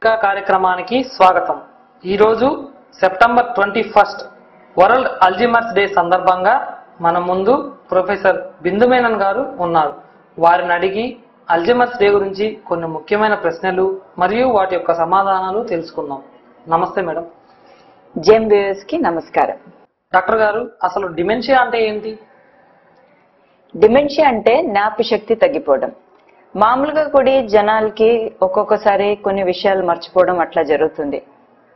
కార్యక్రమానికి స్వాగతం. ఈరోజు సెప్టెంబర్ 21 వరల్డ్ అల్జీమర్స్ డే సందర్భంగా మన ముందు ప్రొఫెసర్ బిందు మేనన్ గారు ఉన్నారు. వారిని అడిగి అల్జీమర్స్ డే గురించి కొన్ని ముఖ్యమైన ప్రశ్నలు మరియు వాటి యొక్క సమాధానాలు తెలుసుకుందాం. నమస్తే మేడం. జెమ్ వ్యూయర్స్ కి నమస్కారం. డాక్టర్ గారు, అసలు డిమెన్షియా అంటే ఏంటి? డిమెన్షియా అంటే జ్ఞాపశక్తి తగ్గిపోవడం. మామూలుగా కూడా జనాలకి ఒక్కొక్కసారి కొన్ని విషయాలు మర్చిపోవడం అట్లా జరుగుతుంది.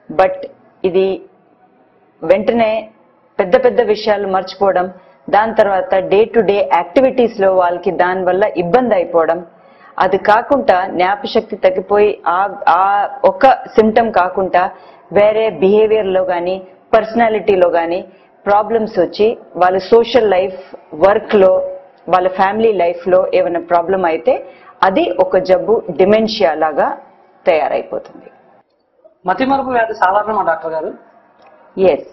బట్ ఇది వెంటనే పెద్ద పెద్ద విషయాలు మర్చిపోవడం, దాని తర్వాత డే టు డే యాక్టివిటీస్ లో వాళ్ళకి దానివల్ల ఇబ్బంది అయిపోవడం, అది కాకుండా జ్ఞాపశక్తి తగ్గిపోయి ఆ ఒక సిమ్టమ్ కాకుండా వేరే బిహేవియర్ లో కానీ పర్సనాలిటీలో కానీ ప్రాబ్లమ్స్ వచ్చి వాళ్ళ సోషల్ లైఫ్, వర్క్ లో, వాళ్ళ ఫ్యామిలీ లైఫ్ లో ఏమైనా ప్రాబ్లం అయితే అది ఒక జబ్బు డిమెన్షియా లాగా తయారైపోతుంది. మతిమరుపు వ్యాధి సాధారణమా డాక్టర్ గారు? ఎస్,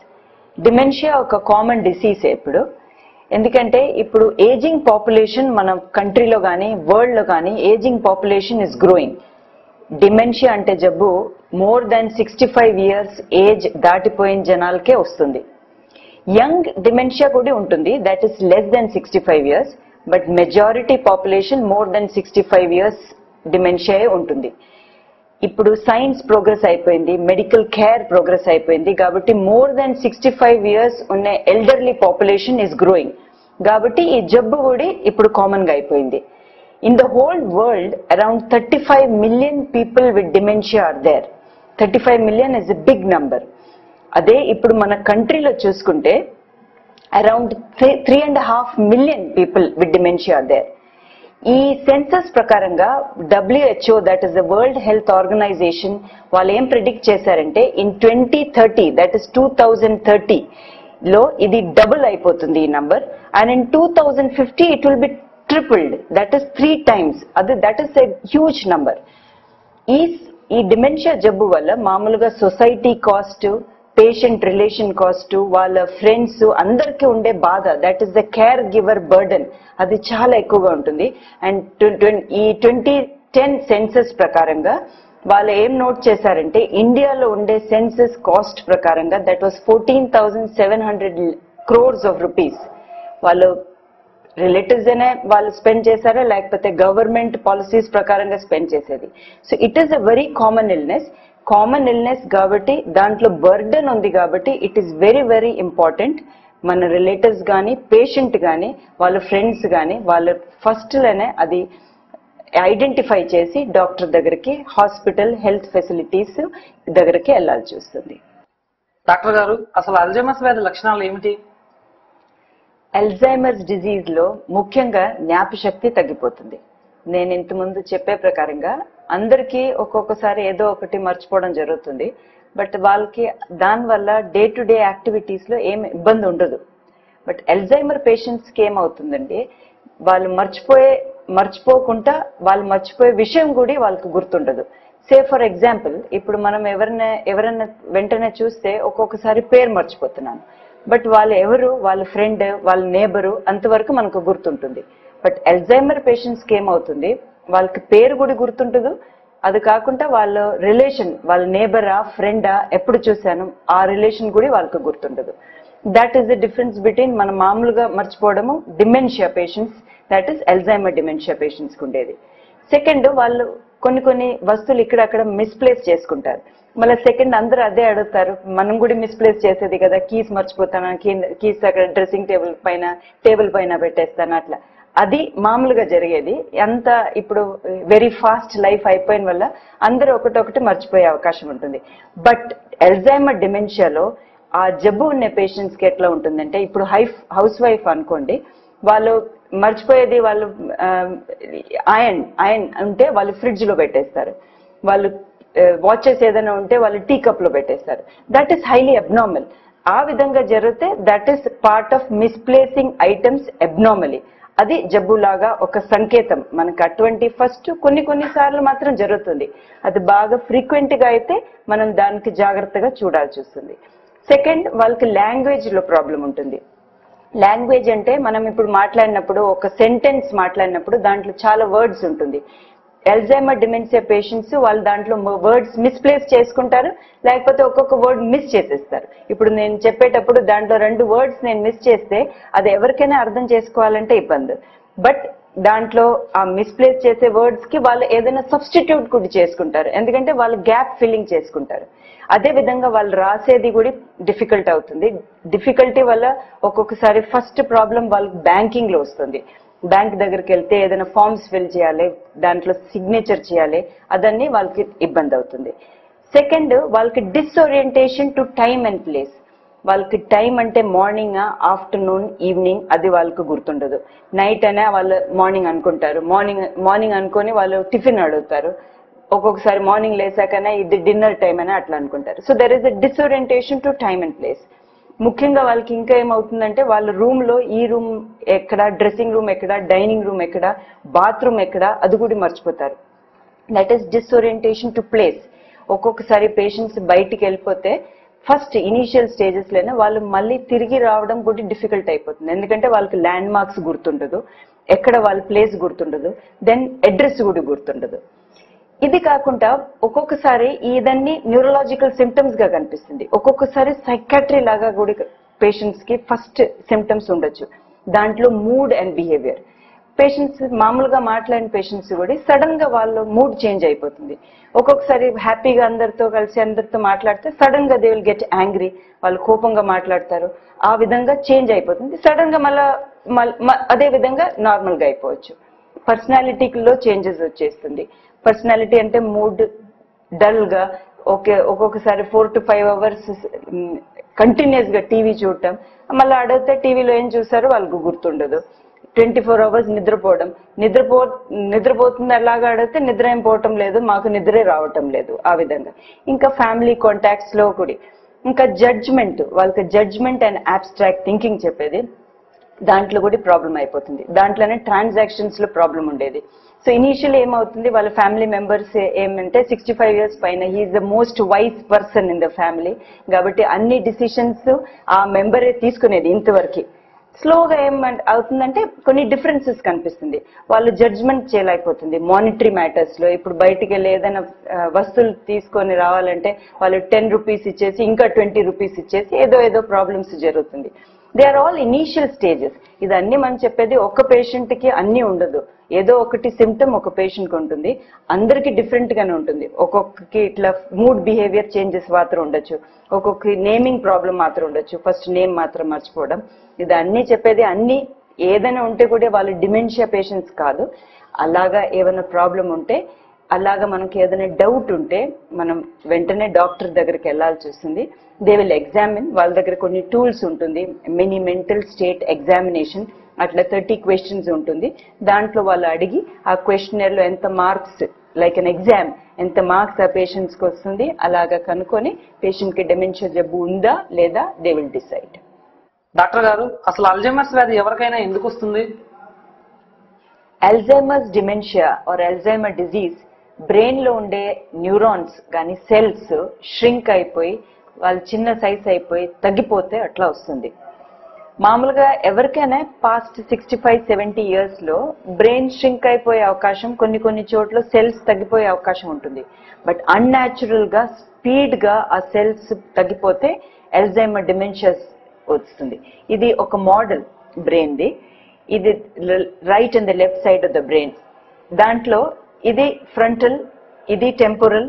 డిమెన్షియా ఒక కామన్ డిసీజ్. ఎందుకంటే ఇప్పుడు ఏజింగ్ పాపులేషన్ మన కంట్రీలో కానీ వరల్డ్ లో కానీ ageing population is growing. Dementia అంటే జబ్బు మోర్ దాన్ 65 years ఏజ్ దాటిపోయిన జనాలకే వస్తుంది. యంగ్ డిమెన్షియా కూడా ఉంటుంది, that is less than 65 years, but majority population more than 65 years dementia ఉంటుంది. ఇప్పుడు సైన్స్ ప్రోగ్రెస్ అయిపోయింది, మెడికల్ కేర్ ప్రోగ్రెస్ అయిపోయింది, కాబట్టి మోర్ దాన్ 65 years ఉన్న ఎల్డర్లీ పాపులేషన్ ఇస్ గ్రోయింగ్. కాబట్టి ఈ జబ్బు కూడా ఇప్పుడు కామన్ గా అయిపోయింది. In the whole world around 35 million people with dementia are there. 35 million is a big number. అదే ఇప్పుడు మన కంట్రీలో చూసుకుంటే around 3.5 million people with dementia are there. ఈ సెన్సస్ ప్రకారంగా WHO, that is the world health organization, వాళ్ళు ఏం predict చేశారంటే ఇన్ 2030, దట్ ఈస్ 2030 లో ఇది డబుల్ అయిపోతుంది ఈ number, and in 2050 it will be tripled, that is 3 times. That is a huge number. ఈ డిమెన్షియా జబ్బు వల్ల మామూలుగా society cost, patient relation cost, వాళ్ళ ఫ్రెండ్స్ అందరికీ ఉండే బాధ, that is the caregiver burden, అది చాలా ఎక్కువగా ఉంటుంది. అండ్ ఈ 2010 సెన్సస్ ప్రకారంగా వాళ్ళు ఏం నోట్ చేశారంటే ఇండియాలో ఉండే సెన్సస్ కాస్ట్ ప్రకారంగా that was 14,700 crores of rupees. వాళ్ళు రిలేటివ్స్ అనే వాళ్ళు స్పెండ్ చేశారా లేకపోతే గవర్నమెంట్ పాలసీస్ ప్రకారంగా స్పెండ్ చేసేది. So it is a very common illness కాబట్టి దాంట్లో బర్డన్ ఉంది కాబట్టి it is very very important. మన రిలేటివ్స్ కానీ పేషెంట్ కానీ వాళ్ళ ఫ్రెండ్స్ కానీ వాళ్ళ ఫస్ట్ లోనే అది ఐడెంటిఫై చేసి డాక్టర్ దగ్గరికి, హాస్పిటల్, హెల్త్ ఫెసిలిటీస్ దగ్గరికి వెళ్లాల్సి వస్తుంది. డాక్టర్ గారు, అసలు అల్జీమర్స్ వ్యాధి లక్షణాలు ఏమిటి? అల్జైమర్స్ డిజీజ్ లో ముఖ్యంగా జ్ఞాపశక్తి తగ్గిపోతుంది. నేను ఇంతకుముందు చెప్పే ప్రకారంగా అందరికీ ఒక్కొక్కసారి ఏదో ఒకటి మర్చిపోవడం జరుగుతుంది, బట్ వాళ్ళకి దానివల్ల డే టు డే యాక్టివిటీస్ లో ఏం ఇబ్బంది ఉండదు. బట్ అల్జైమర్ పేషెంట్స్ కి ఏమవుతుందండి, వాళ్ళు మర్చిపోకుండా వాళ్ళు మర్చిపోయే విషయం కూడా వాళ్ళకి గుర్తుండదు. సే ఫర్ ఎగ్జాంపుల్, ఇప్పుడు మనం ఎవరైనా వెంటనే చూస్తే ఒక్కొక్కసారి పేరు మర్చిపోతున్నాను, బట్ వాళ్ళు ఎవరు, వాళ్ళ ఫ్రెండ్, వాళ్ళ నేబరు అంతవరకు మనకు గుర్తుంటుంది. బట్ అల్జైమర్ పేషెంట్స్ కి ఏమవుతుంది, వాళ్ళకి పేరు కూడా గుర్తుంటుంది, అది కాకుండా వాళ్ళ రిలేషన్, వాళ్ళ నేబరా, ఫ్రెండా, ఎప్పుడు చూశాను ఆ రిలేషన్ కూడా వాళ్ళకి గుర్తుండదు. That is the difference between మనం మామూలుగా మర్చిపోవడము dementia patients, that is Alzheimer dementia patients కి ఉండేది. సెకండ్, వాళ్ళు కొన్ని వస్తువులు ఇక్కడక్కడ మిస్ప్లేస్ చేసుకుంటారు. మళ్ళీ సెకండ్ అందరూ అదే అడుగుతారు, మనం కూడా మిస్ప్లేస్ చేసేది కదా, కీస్ మర్చిపోతాను, కీస్ అక్కడ డ్రెస్సింగ్ టేబుల్ పైన పెట్టేస్తాను, అట్లా అది మామూలుగా జరిగేది. అంత ఇప్పుడు వెరీ ఫాస్ట్ లైఫ్ అయిపోయిన వల్ల అందరూ ఒకటొకటి మర్చిపోయే అవకాశం ఉంటుంది. బట్ అల్జైమర్ డిమెన్షియాలో ఆ జబ్బు ఉన్న పేషెంట్స్ కి ఎట్లా ఉంటుందంటే, ఇప్పుడు హౌస్ వైఫ్ అనుకోండి, వాళ్ళు మర్చిపోయేది, వాళ్ళు ఐరన్ ఉంటే వాళ్ళు ఫ్రిడ్జ్ లో పెట్టేస్తారు, వాళ్ళు వాచెస్ ఏదైనా ఉంటే వాళ్ళు టీ కప్ లో పెట్టేస్తారు. That is highly abnormal. ఆ విధంగా జరిగితే that is part of misplacing items abnormally. అది జబ్బులాగా ఒక సంకేతం మనకు. అటువంటి ఫస్ట్ కొన్నిసార్లు మాత్రం జరుగుతుంది, అది బాగా ఫ్రీక్వెంట్ గా అయితే మనం దానికి జాగ్రత్తగా చూడాల్సి వస్తుంది. సెకండ్, వాళ్ళకి లాంగ్వేజ్ లో ప్రాబ్లం ఉంటుంది. లాంగ్వేజ్ అంటే మనం ఇప్పుడు మాట్లాడినప్పుడు ఒక సెంటెన్స్ మాట్లాడినప్పుడు దాంట్లో చాలా వర్డ్స్ ఉంటుంది. అల్జైమర్ డిమెన్షియా పేషెంట్స్ వాళ్ళు దాంట్లో వర్డ్స్ మిస్ప్లేస్ చేసుకుంటారు, లేకపోతే ఒక్కొక్క వర్డ్ మిస్ చేసేస్తారు. ఇప్పుడు నేను చెప్పేటప్పుడు దాంట్లో 2 వర్డ్స్ నేను మిస్ చేస్తే అది ఎవరికైనా అర్థం చేసుకోవాలంటే ఇబ్బంది. బట్ దాంట్లో ఆ మిస్ప్లేస్ చేసే వర్డ్స్ కి వాళ్ళు ఏదైనా సబ్స్టిట్యూట్ కూడా చేసుకుంటారు, ఎందుకంటే వాళ్ళు గ్యాప్ ఫిల్లింగ్ చేసుకుంటారు. అదే విధంగా వాళ్ళు రాసేది కూడా డిఫికల్ట్ అవుతుంది. డిఫికల్టీ వల్ల ఒక్కొక్కసారి ఫస్ట్ ప్రాబ్లం వాళ్ళకి బ్యాంకింగ్ లో వస్తుంది. బ్యాంక్ దగ్గరికి వెళ్తే ఏదైనా ఫార్మ్స్ ఫిల్ చేయాలి, దాంట్లో సిగ్నేచర్ చేయాలి, అదన్నీ వాళ్ళకి ఇబ్బంది అవుతుంది. సెకండ్, వాళ్ళకి డిస్ఓరియంటేషన్ టు టైమ్ అండ్ ప్లేస్. వాళ్ళకి టైం అంటే మార్నింగ్, ఆఫ్టర్నూన్, ఈవినింగ్ అది వాళ్ళకు గుర్తుండదు. నైట్ అనే వాళ్ళు మార్నింగ్ అనుకుంటారు, మార్నింగ్ అనుకొని వాళ్ళు టిఫిన్ అడుగుతారు. ఒక్కొక్కసారి మార్నింగ్ లేసాకనే ఇది డిన్నర్ టైం అని అట్లా అనుకుంటారు. So there is a డిస్ఓరియంటేషన్ to time and place. ముఖ్యంగా వాళ్ళకి ఇంకా ఏమవుతుందంటే వాళ్ళ రూమ్ లో ఈ రూమ్ ఎక్కడ, డ్రెస్సింగ్ రూమ్ ఎక్కడ, డైనింగ్ రూమ్ ఎక్కడ, బాత్రూమ్ ఎక్కడ అది కూడా మర్చిపోతారు. That is డిస్ఓరియంటేషన్ to place. ఒక్కొక్కసారి పేషెంట్స్ బయటికి వెళ్ళిపోతే ఫస్ట్ ఇనీషియల్ స్టేజెస్ లోనే వాళ్ళు మళ్ళీ తిరిగి రావడం కూడా డిఫికల్ట్ అయిపోతుంది, ఎందుకంటే వాళ్ళకి ల్యాండ్ మార్క్స్ గుర్తుండదు, ఎక్కడ వాళ్ళ ప్లేస్ గుర్తుండదు, దెన్ అడ్రస్ కూడా గుర్తుండదు. ఇది కాకుండా ఒక్కొక్కసారి ఇదన్నీ న్యూరలాజికల్ సిమ్టమ్స్ గా కనిపిస్తుంది. ఒక్కొక్కసారి సైకాట్రీ లాగా కూడా పేషెంట్స్ కి ఫస్ట్ సిమ్టమ్స్ ఉండొచ్చు. దాంట్లో మూడ్ అండ్ బిహేవియర్. పేషెంట్స్ మామూలుగా మాట్లాడిన పేషెంట్స్ కూడా సడన్ గా వాళ్ళ మూడ్ చేంజ్ అయిపోతుంది. ఒక్కొక్కసారి హ్యాపీగా అందరితో కలిసి అందరితో మాట్లాడితే సడన్ గా దే విల్ గెట్ యాంగ్రీ, వాళ్ళు కోపంగా మాట్లాడతారు. ఆ విధంగా చేంజ్ అయిపోతుంది. సడన్ గా మళ్ళా అదే విధంగా నార్మల్ గా అయిపోవచ్చు. పర్సనాలిటీలో చేంజెస్ వచ్చేస్తుంది. పర్సనాలిటీ అంటే మూడ్ డల్ గా, ఒక్కొక్కసారి 4 to 5 hours కంటిన్యూస్ గా టీవీ చూడటం, మళ్ళీ అడిగితే టీవీలో ఏం చూసారో వాళ్ళకు గుర్తుండదు. 24 hours నిద్రపోవడం, నిద్రపోతుంది అలాగా అడిగితే నిద్ర ఏం పోవటం లేదు, మాకు నిద్రే రావటం లేదు, ఆ విధంగా. ఇంకా ఫ్యామిలీ కాంటాక్ట్స్ లో కూడా. ఇంకా జడ్జ్మెంట్, వాళ్ళకి జడ్జ్మెంట్ అండ్ అబ్స్ట్రాక్ట్ థింకింగ్ చెప్పేది, దాంట్లో కూడా ప్రాబ్లం అయిపోతుంది. దాంట్లోనే ట్రాన్సాక్షన్స్ లో ప్రాబ్లం ఉండేది. సో ఇనీషియల్ ఏమవుతుంది, వాళ్ళ ఫ్యామిలీ మెంబర్స్ ఏమంటే 65 years పైన he is the most wise person in the family, కాబట్టి అన్ని డిసిషన్స్ ఆ మెంబరే తీసుకునేది ఇంతవరకు. స్లోగా అవుతుందంటే కొన్ని డిఫరెన్సెస్ కనిపిస్తుంది. వాళ్ళు జడ్జ్మెంట్ చేయలేకపోతుంది మానిటరీ మ్యాటర్స్ లో. ఇప్పుడు బయటికి వెళ్ళి ఏదైనా వస్తువులు తీసుకొని రావాలంటే వాళ్ళు 10 rupees ఇచ్చేసి ఇంకా 20 rupees ఇచ్చేసి ఏదో ప్రాబ్లమ్స్ జరుగుతుంది. They are all initial stages. ఇదన్నీ మనం చెప్పేది ఒక పేషెంట్ కి అన్ని ఉండదు, ఏదో ఒకటి సిమ్టమ్ ఒక పేషెంట్ కి ఉంటుంది, అందరికి డిఫరెంట్ గానే ఉంటుంది. ఒక్కొక్కకి ఇట్లా మూడ్ బిహేవియర్ చేంజెస్ మాత్రం ఉండొచ్చు, ఒక్కొక్క నేమింగ్ ప్రాబ్లం మాత్రం ఉండొచ్చు, ఫస్ట్ నేమ్ మాత్రం మర్చిపోవడం. ఇది అన్ని చెప్పేది అన్ని ఏదైనా ఉంటే కూడా వాళ్ళు డిమెన్షియా పేషెంట్స్ కాదు. అలాగా ఏమైనా ప్రాబ్లం ఉంటే, అలాగా మనకి ఏదైనా డౌట్ ఉంటే మనం వెంటనే డాక్టర్ దగ్గరికి వెళ్లాల్సి వస్తుంది. దే విల్ ఎగ్జామిన్, వాళ్ళ దగ్గర కొన్ని టూల్స్ ఉంటుంది, మినీ మెంటల్ స్టేట్ ఎగ్జామినేషన్, అట్లా 30 questions ఉంటుంది. దాంట్లో వాళ్ళు అడిగి ఆ క్వశ్చనర్ లో ఎంత మార్క్స్, లైక్ అన్ ఎగ్జామ్, ఎంత మార్క్స్ ఆ పేషెంట్స్ కి వస్తుంది అలాగా కనుక్కొని పేషెంట్ కి డెమెన్షియా జబ్బు ఉందా లేదా దే విల్ డిసైడ్. డాక్టర్ గారు, అసలు అల్జైమర్స్ వ్యాధి ఎవరికైనా ఎందుకు వస్తుంది? Alzheimer's dementia or Alzheimer disease brain లో ఉండే న్యూరాన్స్ కానీ సెల్స్ ష్రింక్ అయిపోయి వాళ్ళు చిన్న సైజ్ అయిపోయి తగ్గిపోతే అట్లా వస్తుంది. మామూలుగా ఎవరికైనా పాస్ట్ 65-70 years లో బ్రెయిన్ ష్రింక్ అయిపోయే అవకాశం, కొన్ని చోట్ల సెల్స్ తగ్గిపోయే అవకాశం ఉంటుంది. బట్ అన్యాచురల్ గా స్పీడ్ గా ఆ సెల్స్ తగ్గిపోతే అల్జైమర్ డిమెన్షియా వస్తుంది. ఇది ఒక మోడల్ బ్రెయిన్ ది. ఇది right and the left side of the brain. దాంట్లో ఇది ఫ్రంటల్, ఇది టెంపోరల్,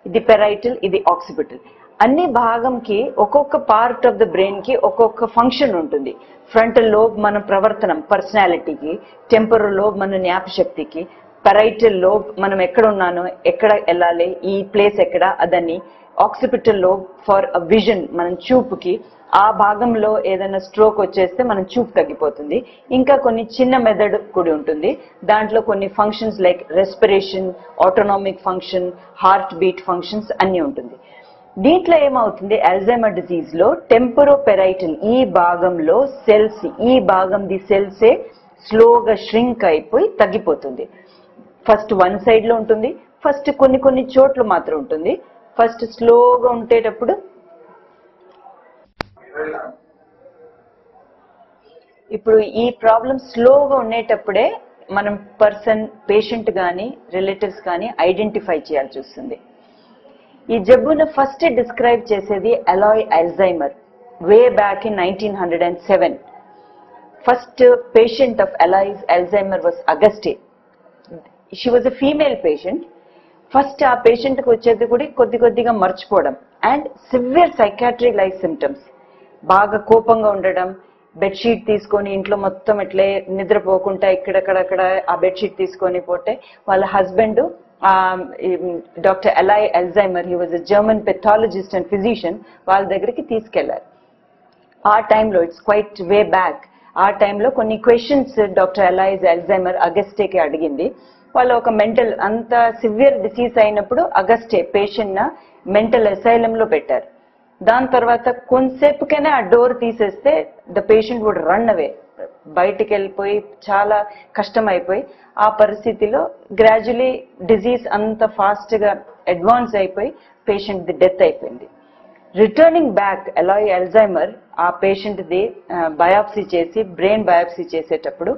ఇది పెరైటల్, ఇది ఆక్సిపిటల్. అన్ని భాగంకి ఒక్కొక్క పార్ట్ ఆఫ్ ద బ్రెయిన్ కి ఒక్కొక్క ఫంక్షన్ ఉంటుంది. ఫ్రంటల్ లోబ్ మన ప్రవర్తనం, పర్సనాలిటీకి, టెంపోరల్ లోబ్ మన జ్ఞాపశక్తికి, పెరైటల్ లోబ్ మనం ఎక్కడ ఉన్నానో, ఎక్కడ వెళ్ళాలి, ఈ ప్లేస్ ఎక్కడ అదని, occipital lobe for a vision మనం చూపుకి. ఆ భాగంలో ఏదైనా స్ట్రోక్ వచ్చేస్తే మనం చూపు తగ్గిపోతుంది. ఇంకా కొన్ని చిన్న మెథడ్ కూడా ఉంటుంది. దాంట్లో కొన్ని functions like respiration, autonomic function, heart beat functions అన్ని ఉంటుంది. దీంట్లో ఏమవుతుంది, అల్జైమర్ డిజీజ్ లో టెంపరోపెరైటల్ ఈ భాగంలో సెల్స్, ఈ భాగం ది సెల్సే స్లోగా ష్రింక్ అయిపోయి తగ్గిపోతుంది. ఫస్ట్ వన్ సైడ్ లో ఉంటుంది, ఫస్ట్ కొన్ని చోట్ల మాత్రం ఉంటుంది. ఫస్ట్ స్లోగా ఉండేటప్పుడు ఇప్పుడు ఈ ప్రాబ్లం స్లోగా ఉండేటప్పుడే మనం పేషెంట్ కానీ రిలేటివ్స్ కానీ ఐడెంటిఫై చేయాల్సి వస్తుంది. ఈ జబ్బును ఫస్ట్ డిస్క్రైబ్ చేసేది Alois Alzheimer way back in 1907. First patient of Alois Alzheimer was Auguste. She was a female patient. First ఆ పేషెంట్కి వచ్చేది కూడా కొద్దిగా మర్చిపోవడం and severe psychiatric like symptoms. బాగా కోపంగా ఉండడం, బెడ్షీట్ తీసుకొని ఇంట్లో మొత్తం ఇట్లే నిద్రపోకుండా ఇక్కడక్కడక్కడ ఆ బెడ్షీట్ తీసుకొని పోతే వాళ్ళ husband doctor Alai Alzheimer, he was a German pathologist and physician, వాళ్ళ దగ్గరికి తీసుకెళ్లారు. ఆ టైంలో ఇట్స్ క్వైట్ వే బ్యాక్. ఆ టైంలో కొన్ని క్వశ్చన్స్ డాక్టర్ అలాయ్ అల్జైమర్ అగస్టేకి అడిగింది. వాళ్ళు ఒక మెంటల్ అంత సివియర్ డిసీజ్ అయినప్పుడు అగస్టే పేషెంట్ న మెంటల్ అసైలంలో పెట్టారు. దాని తర్వాత కొంతసేపుకైనా ఆ డోర్ తీసేస్తే the patient would run away, బయటికి వెళ్ళిపోయి చాలా కష్టం అయిపోయి ఆ పరిస్థితిలో గ్రాడ్యువలీ డిజీజ్ అంత ఫాస్ట్ గా అడ్వాన్స్ అయిపోయి పేషెంట్ ది డెత్ అయిపోయింది. రిటర్నింగ్ బ్యాక్ అలాయ్ అల్జైమర్ ఆ పేషెంట్ ది బయాప్సీ చేసి బ్రెయిన్ బయాప్సీ చేసేటప్పుడు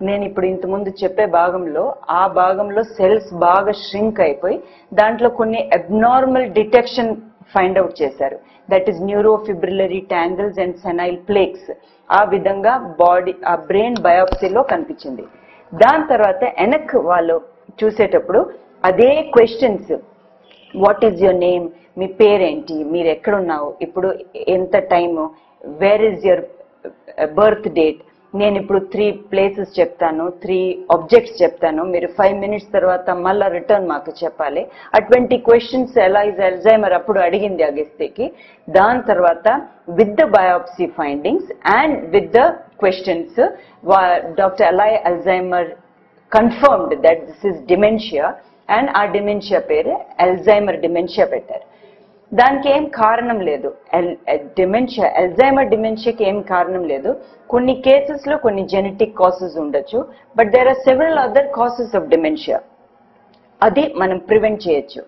నేను ఇప్పుడు ఇంతకుముందు చెప్పే భాగంలో ఆ భాగంలో సెల్స్ బాగా ష్రింక్ అయిపోయి దాంట్లో కొన్ని అబ్నార్మల్ డిటెక్షన్ ఫైండ్ అవుట్ చేశారు. That is neurofibrillary tangles and senile plaques. ఆ విధంగా బాడీ ఆ బ్రెయిన్ బయాప్సీలో కనిపించింది. దాని తర్వాత వెనక్ వాళ్ళు చూసేటప్పుడు అదే questions, what is your name, మీ పేరేంటి, మీరు ఎక్కడున్నావు, ఇప్పుడు ఎంత time, where is your birth date, నేను ఇప్పుడు 3 ప్లేసెస్ చెప్తాను, 3 ఆబ్జెక్ట్స్ చెప్తాను, మీరు 5 minutes తర్వాత మళ్ళా రిటర్న్ మాకు చెప్పాలి. అటువంటి క్వశ్చన్స్ అలాయ్ అల్జైమర్ అప్పుడు అడిగింది అగస్టేకి. దాని తర్వాత with the biopsy findings and with the questions doctor Alai Alzheimer confirmed that this is dementia and ఆ డిమెన్షియా పేరు అల్జైమర్ డిమెన్షియా పెట్టారు. దానికి ఏం కారణం లేదు, అల్జైమర్ డిమెన్షియాకి ఏం కారణం లేదు. కొన్ని కేసెస్ లో కొన్ని జెనెటిక్ కాసెస్ ఉండొచ్చు, but there are several other causes of dementia. అది మనం ప్రివెంట్ చేయొచ్చు.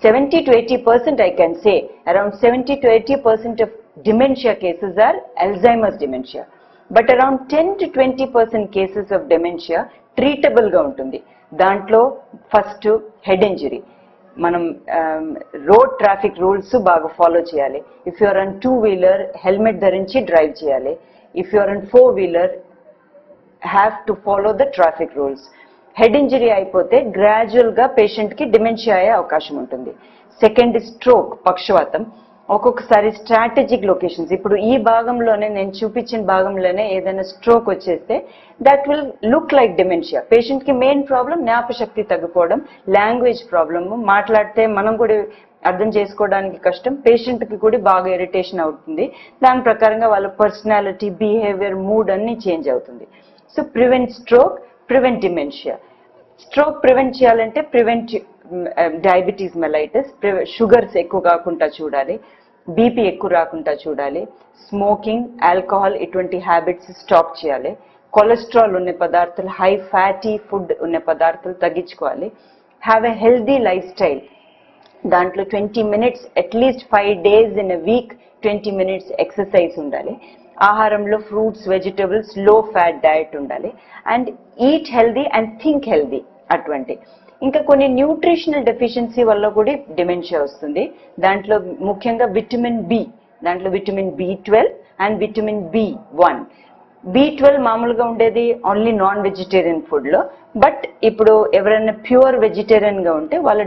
70 to 80% I can say, around 70 to 80% of dementia cases are Alzheimer's dementia. But around 10 to 20% cases of dementia treatable గా ఉంటుంది. దాంట్లో first head injury. మనం road traffic rules బాగా follow చేయాలి. If you're on 2-wheeler helmet ధరించి drive చేయాలి. If you're on 4-wheeler have to follow the traffic rules. Head injury అయిపోతే gradual గా పేషెంట్ కి డిమెన్షియా అయ్యే అవకాశం ఉంటుంది. సెకండ్ స్ట్రోక్, పక్షవాతం. ఒక్కొక్కసారి స్ట్రాటజిక్ లొకేషన్స్, ఇప్పుడు ఈ భాగంలోనే నేను చూపించిన భాగంలోనే ఏదైనా స్ట్రోక్ వచ్చేస్తే that will look like dementia. Patient కి మెయిన్ ప్రాబ్లం జ్ఞాపశక్తి తగ్గిపోవడం, లాంగ్వేజ్ ప్రాబ్లమ్, మాట్లాడితే మనం కూడా అర్థం చేసుకోవడానికి కష్టం, పేషెంట్ కి కూడా బాగా ఇరిటేషన్ అవుతుంది. దాని ప్రకారంగా వాళ్ళ పర్సనాలిటీ, బిహేవియర్, మూడ్ అన్ని చేంజ్ అవుతుంది. So prevent stroke, prevent dementia. Stroke prevent చేయాలంటే ప్రివెంట్ డయాబెటీస్ మెలైటిస్, షుగర్స్ ఎక్కువ కాకుండా చూడాలి, బీపీ ఎక్కువ రాకుండా చూడాలి, స్మోకింగ్, ఆల్కహాల్ ఇటువంటి హ్యాబిట్స్ స్టాప్ చేయాలి, కొలెస్ట్రాల్ ఉన్న పదార్థాలు, హై ఫ్యాటీ ఫుడ్ ఉన్న పదార్థాలు తగ్గించుకోవాలి, have a healthy life style. దాంట్లో 20 minutes at least 5 days in a week 20 minutes exercise ఉండాలి. ఆహారంలో ఫ్రూట్స్, వెజిటబుల్స్, లో ఫ్యాట్ డయట్ ఉండాలి. And eat healthy and think healthy. అటువంటి ఇంకా కొన్ని న్యూట్రిషనల్ డెఫిషియన్సీ వల్ల కూడా డిమెన్షియా వస్తుంది. దాంట్లో ముఖ్యంగా విటమిన్ బి, దాంట్లో vitamin B12 and vitamin B1. B12 మామూలుగా ఉండేది ఓన్లీ నాన్ వెజిటేరియన్ ఫుడ్ లో, బట్ ఇప్పుడు ఎవరైనా ప్యూర్ వెజిటేరియన్ గా ఉంటే వాళ్ళ